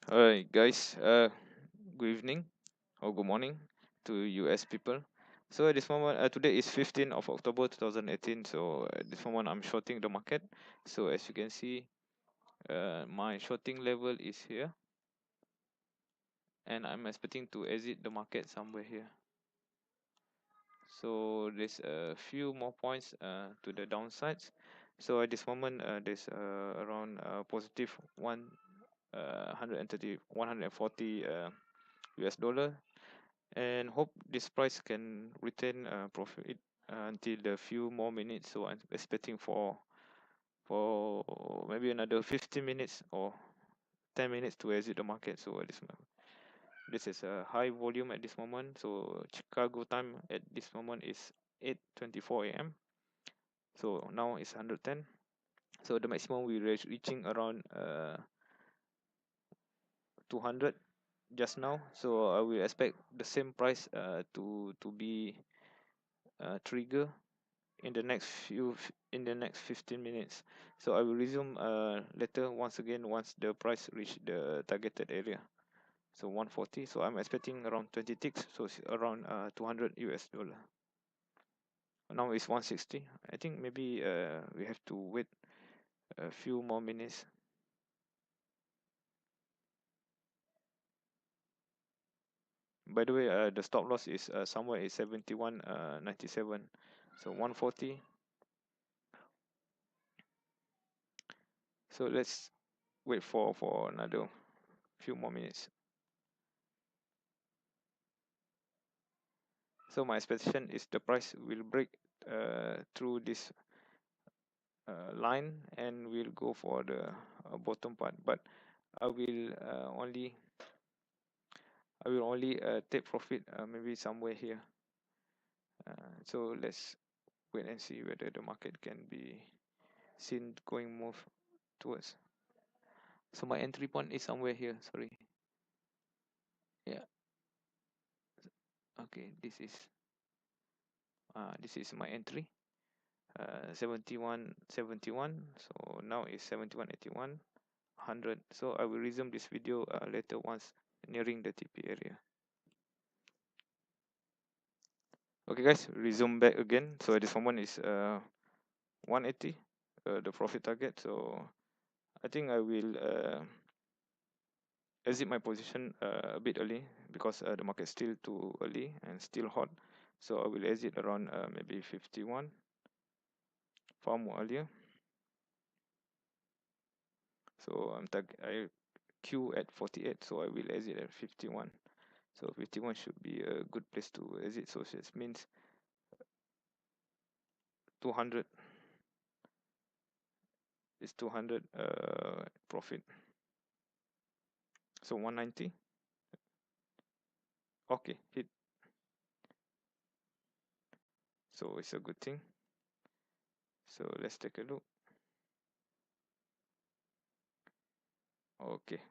Alright, guys. Good evening or good morning to US people. So at this moment, today is 15th of October 2018. So at this moment, I'm shorting the market. So as you can see, my shorting level is here, and I'm expecting to exit the market somewhere here. So there's a few more points to the downsides. So at this moment, there's around positive 140 US dollar, and hope this price can retain profit until the few more minutes. So I'm expecting for maybe another 15 minutes or 10 minutes to exit the market. So at this is a high volume at this moment. So Chicago time at this moment is 8:24 a.m. So now it's 110. So the maximum we reaching around 200 just now. So I will expect the same price to be trigger in the next 15 minutes. So I will resume later once again once the price reach the targeted area. So 140. So I'm expecting around 20 ticks. So it's around 200 US dollar. Now it's 160. I think maybe we have to wait a few more minutes. By the way, the stop loss is somewhere is 71.97. So 140. So let's wait for another few more minutes. So my expectation is the price will break through this line and will go for the bottom part, but I will only take profit maybe somewhere here. So let's wait and see whether the market can be seen going move towards. So my entry point is somewhere here. Sorry. Yeah. Okay. This is my entry. 71.71. So now is 71.81. 100. So I will resume this video later once nearing the TP area. Okay guys, resume back again. So at this moment is 180 the profit target. So I think I will exit my position a bit early because the market is still too early and still hot. So I will exit around maybe 51, far more earlier. So I queue at 48, so I will exit at 51. So 51 should be a good place to exit. So it means 200 is 200 profit. So 190. Okay, hit. So it's a good thing. So let's take a look. Okay,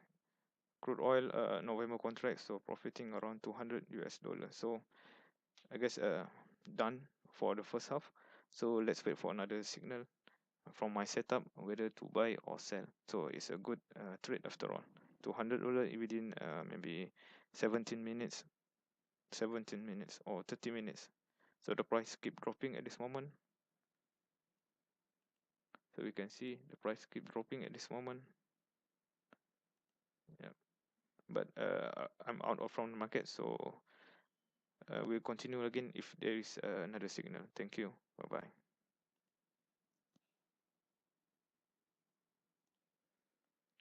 crude oil November contract, so profiting around 200 US dollars. So I guess done for the first half. So let's wait for another signal from my setup whether to buy or sell. So it's a good trade after all. $200 within maybe 17 minutes or 30 minutes. So the price keep dropping at this moment. So we can see the price keep dropping at this moment. Yeah, but I'm out of from the market, so we'll continue again if there is another signal. Thank you. Bye bye.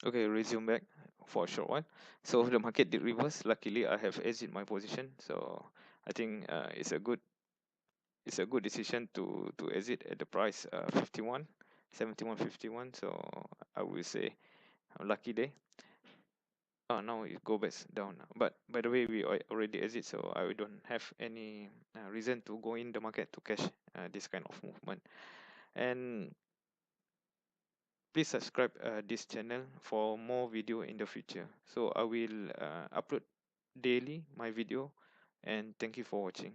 Okay, resume back for a short while. So the market did reverse. Luckily, I have exit my position. So I think it's a good decision to exit at the price 51, 71.51. So I will say lucky day. Now it go back down. But by the way, we already exit, so I don't have any reason to go in the market to cash this kind of movement. And please subscribe this channel for more video in the future. So I will upload daily my video, and thank you for watching.